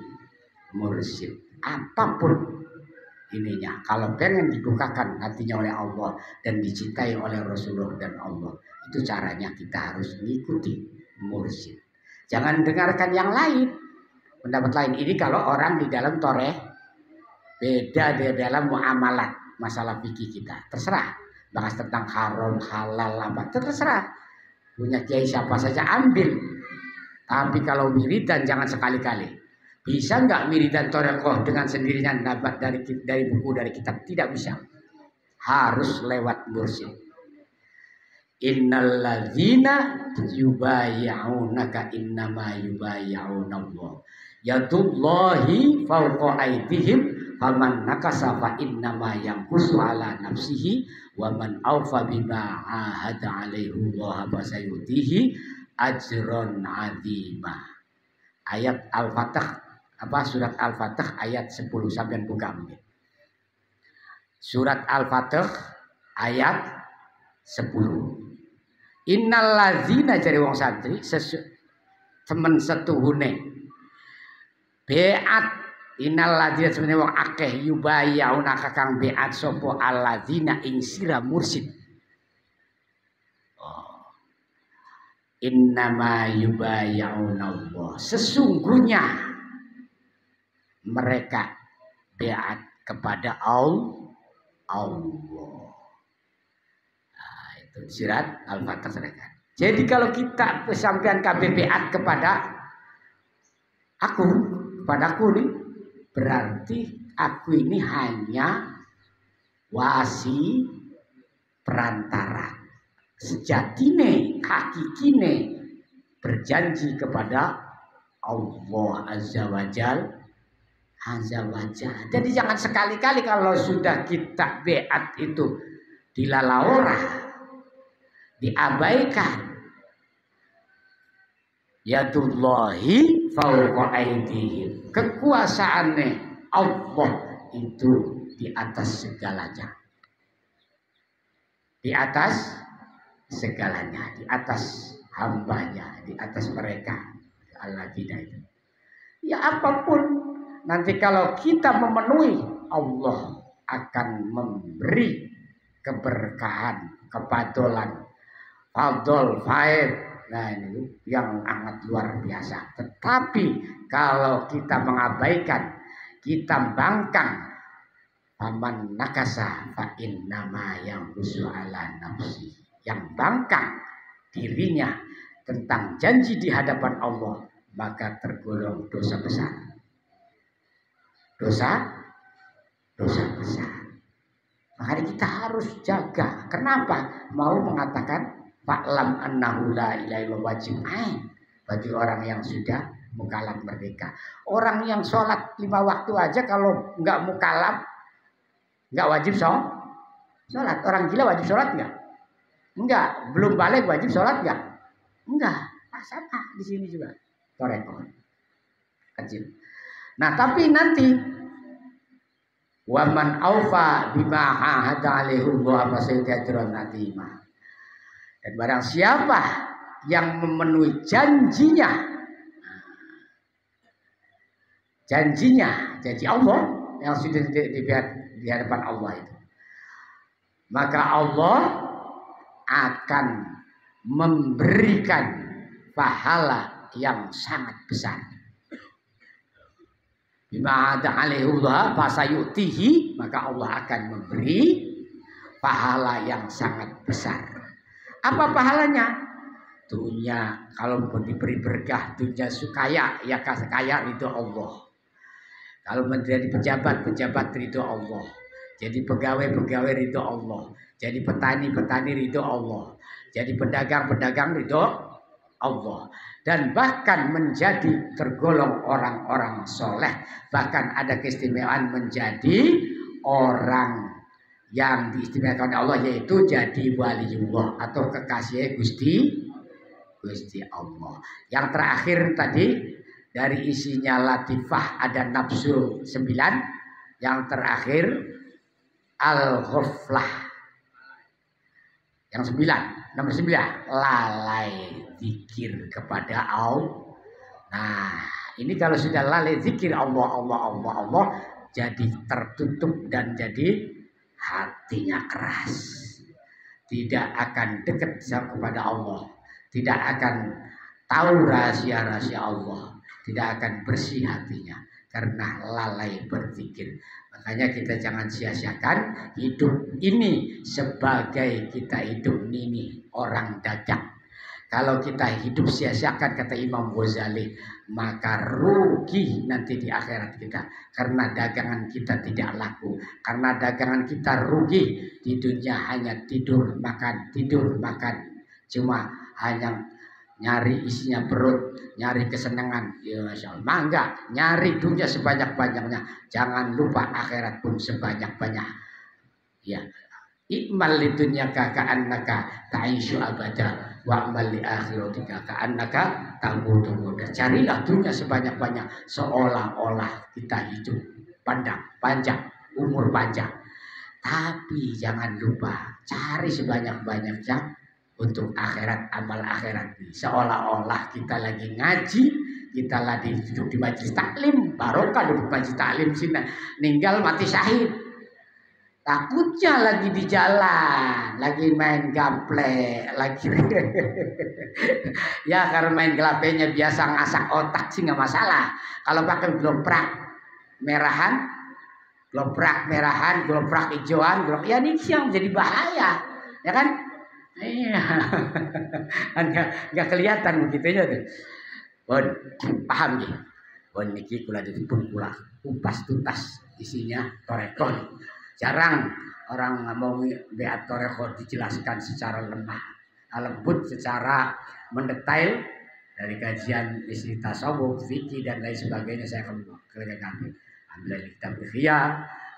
mursyid. Apapun ininya, kalau pengen dibukakan hatinya oleh Allah dan dicintai oleh Rasulullah dan Allah, itu caranya kita harus mengikuti mursyid. Jangan dengarkan yang lain, pendapat lain. Ini kalau orang di dalam toreh, beda di dalam muamalat, masalah fikih kita. Terserah, bahas tentang haram, halal, apa, terserah. Punya kiai siapa saja ambil. Tapi kalau wiridan jangan sekali-kali. Bisa nggak wiridan torekoh dengan sendirinya dapat dari buku, dari kitab? Tidak bisa. Harus lewat mursyid. Innalladzina yubayyi'unaka innama yubayyi'unallah yadullahi fawqa aydihim faman nakasa fa innama yanqusu ala nafsihi wa man awfa bima ahada alaihi Allah fasayutihi ajron azima. Ayat Al-Fatah surat Al-Fatah ayat 10 sampai buka mungkin. Surat Al-Fatah ayat 10. Innal ladzina jari wong santri temen setuhune beat innal ladzina sebenarnya wong akeh yubayauna kakang beat sapa alladzina ing sira mursyid. Innama yubayauna Allah, sesungguhnya mereka beat kepada Allah. Surat Al-Fatah serahkan. Jadi kalau kita sampean KBBat kepada aku nih, berarti aku ini hanya wasi perantara. Sejatine, hakikine berjanji kepada Allah Azza wa Jalla. Jadi jangan sekali-kali kalau sudah kita beat itu dilalaurah, diabaikan. Yadullahi fawqa aydihim, kekuasaannya Allah itu di atas segalanya. Di atas segalanya, di atas hambanya, di atas mereka. Alladzina itu. Ya apapun, nanti kalau kita memenuhi, Allah akan memberi keberkahan, kepadolan, fadol, faid. Nah ini yang sangat luar biasa. Tetapi kalau kita mengabaikan, kita bangkang, faman nakasa fa innama yanqusu ala nafsi. Yang bangkang dirinya tentang janji di hadapan Allah, maka tergolong dosa besar. Dosa besar. Makanya kita harus jaga. Kenapa? Mau mengatakan fa'lam annahu la ilaha illallah wajib ain bagi orang yang sudah mukallaf merdeka. Orang yang sholat 5 waktu aja kalau nggak mukallaf, nggak wajib sholat. Orang gila wajib sholat nggak? Enggak. Belum balik wajib sholat nggak? Enggak. Nah, sama di sini juga. Torekon kecil. Nah tapi nanti waman aufa bima ahada alaihi wa fasaidajron natimah. Dan barang siapa yang memenuhi janji Allah yang sudah di hadapan Allah itu, maka Allah akan memberikan pahala yang sangat besar. Bima ada alaihullah fasayutihi, maka Allah akan memberi pahala yang sangat besar. Apa pahalanya? Dunia, kalau diberi berkah, dunia kaya, ya kaya ridho Allah. Kalau menjadi pejabat ridho Allah. Jadi pegawai ridho Allah. Jadi petani ridho Allah. Jadi pedagang ridho Allah. Dan bahkan menjadi tergolong orang-orang soleh. Bahkan ada keistimewaan menjadi orang yang diistimewakan Allah, yaitu jadi waliullah atau kekasih Gusti Allah. Yang terakhir tadi dari isinya latifah ada nafsu 9. Yang terakhir al-ghaflah. Yang 9, nomor 9, lalai zikir kepada Allah. Nah, ini kalau sudah lalai zikir Allah, jadi tertutup dan jadi hatinya keras. Tidak akan dekat kepada Allah. Tidak akan tahu rahasia-rahasia Allah. Tidak akan bersih hatinya karena lalai berzikir. Makanya kita jangan sia-siakan hidup ini sebagai kita hidup ini orang dagang. Kalau kita hidup sia-siakan, kata Imam Ghazali, maka rugi nanti di akhirat kita. Karena dagangan kita tidak laku. Karena dagangan kita rugi. Di dunia hanya tidur, makan. Cuma hanya nyari isinya perut, nyari kesenangan. Ya Masya Allah. Mangga, nyari dunia sebanyak-banyaknya. Jangan lupa akhirat pun sebanyak-banyak. Ya. Ikmal li dunyaka ka'annaka ta'ishu abada wa amal li akhiratika ka'annaka tamutu. Carilah dunia sebanyak-banyak seolah-olah kita hidup panjang, umur panjang. Tapi jangan lupa cari sebanyak-banyaknya untuk akhirat, amal akhirat. Seolah-olah kita lagi ngaji, kita lagi duduk di majelis taklim, barokah duduk majelis taklim sini, ninggal mati syahid. Takutnya lagi di jalan, lagi main gaple, lagi ya karena main gaplenya biasa ngasak otak sih nggak masalah. Kalau pakai gloprak merahan, gloprak hijauan, ya ini yang jadi bahaya, ya kan? Iya, nggak kelihatan begitu aja tuh. Bon, paham ya? Bon niki kula dipun kula kupas tuntas isinya torekon. Jarang orang ngomong beat toreko dijelaskan secara lembut, secara mendetail dari kajian isi tasawuf, fikih dan lain sebagainya. Saya akan kelihatan ambil dari kitab Ikhya,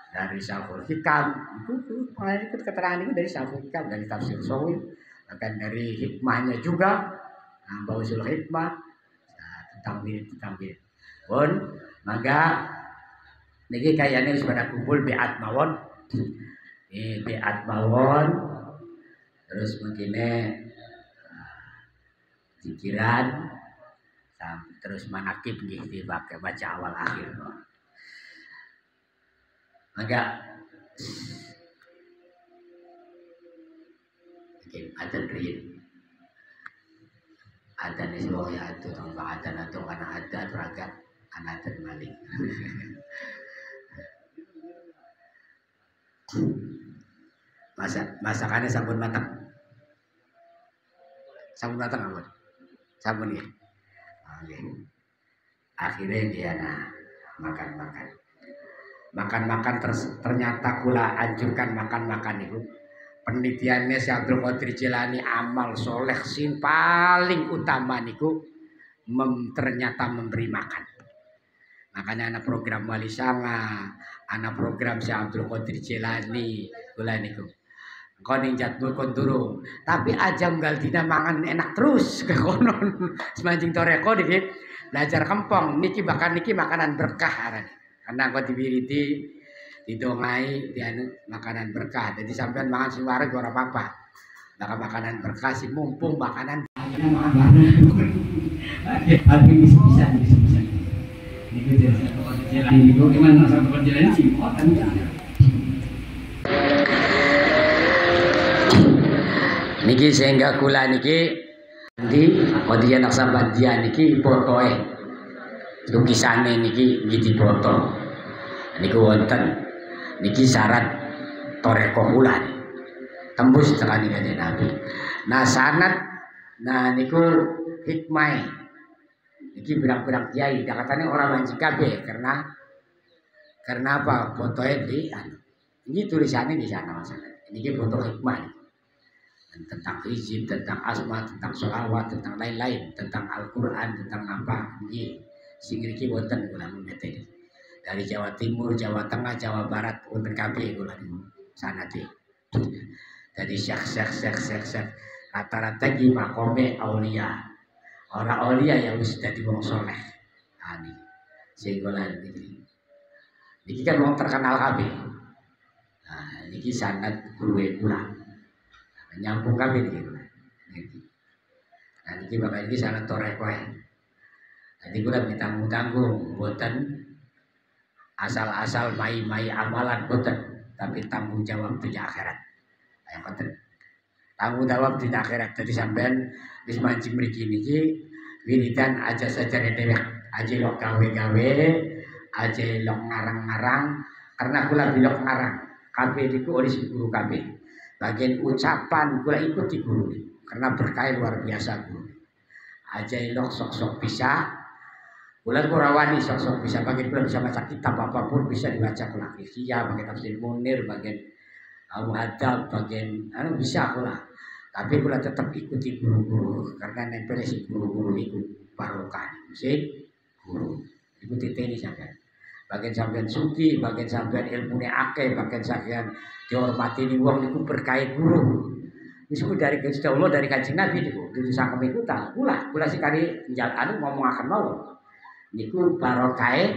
dari Syarhul Hikam, itu keterangan itu dari Syarhul Hikam, dari tafsir Sawi, bahkan dari hikmahnya juga, Bausul Hikmah, tentang mirip. Pun, maka Niki kayaknya wis pada kumpul beat mawon. Beat mawon. Terus mungkinnya pikiran terus manakib nggih dipakai baca awal akhir. Maka adzan riyin. Adzan is wa ya atu tong adzan atau kana adzan ragat adzan malik. Masakannya sampun matang. Sampun matang apa? Sampun ya. Oke. Akhirnya dia makan ternyata kula anjurkan makan itu. Penelitiannya si Abdul Qadir Jilani amal soleh sing paling utama niku ternyata memberi makan. Makanya anak program Wali Sanga, anak program si Abdul Qadir Jilani kula niku. Kau ninjat kon durung, tapi aja nggal dina mangan enak terus ke konon. Semanjing toreko niki belajar kempong niki bahkan niki makanan berkah arane. Karena kau dibiriti didongai dianu makanan berkah. Jadi sampean mangan sing wareg ora apa-apa. Maka makanan berkah sih mumpung makanan tapi bisa. Niku dia niku gimana sampai jalan sih niki sehingga kula niki di kodian aksabat dia niki fotoe lukisannya niki gigi foto niku wonten niki syarat toreko kula tembus tekan kanjeng Nabi. Nah sanad nah niku hikmah niki berang-berang kiai dakatane orang manjing kabeh karena apa fotoe di ini tulisannya di sana masalah niki foto hikmah tentang izin, tentang asma, tentang sholawat, tentang lain-lain, tentang Al-Quran, tentang apa, ini singriki wonten kula materi dari Jawa Timur, Jawa Tengah, Jawa Barat, wonten kabeh kula sanate. Dari syekh rata-rata di makome aulia, orang aulia yang wis dadi wong saleh. Ah niki sing kula niki kan wong terkenal kabeh. Nah niki sanad guru kula. Nyambung kami gitu. Nah ini bakal ini sangat toreko ya. Nanti gue minta tanggung, buatan asal-asal mai amalan buatan, tapi tanggung jawab di akhirat. Yang penting tanggung jawab di akhirat. Jadi sampean wis mancing mriki niki wiridan aja saja dewek, aja lo gawe-gawe, aja lo ngarang-ngarang, karena kula bilok ngarang. Kabeh niku oleh guru kabeh. Bagian ucapan kula ikuti guru karena berkah luar biasa guru. Aja ilok sok-sok bisa. Kula kurawani sok-sok bisa. Bagian kula bisa baca kitab apapun bisa dibaca kula. Iya, bagian tafsir Munir, bagian Muhadzab, bagian bisa kula. Tapi kula tetap ikuti guru-guru karena nempel si guru-guru itu barokah. Si guru ikuti ini saja. Bagian sampean suki, bagian sampean ilmune akeh, bagian sampean dihormati ni wong niku berkait guru. Niku dari Gusti Allah dari Kanjeng Nabi niku. Dudu sakem iku ta. Kula sekali njal ngomongaken mawon. Niku barokah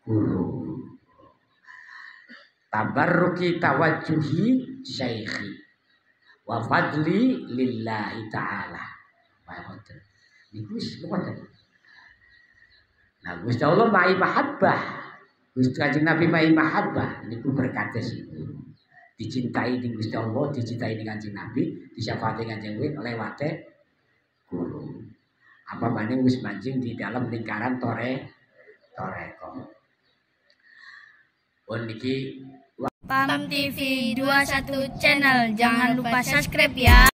guru. Tabarruki tawajjuhi syaikhi wa fadli lillahi ta'ala. Baik. Niku wis ngoten. Nah, Gusti Allah mai mahabbah. Gusti Kanjeng Nabi mai mahabbah niku berkates itu. Dicintai di Gusti Allah, dicintai di Kanjeng Nabi, disyafaati Kanjeng Nabi lewate guru. Apa maning wis mancing di dalam lingkaran toreko. Pun niki Pam TV 21 channel jangan lupa subscribe ya.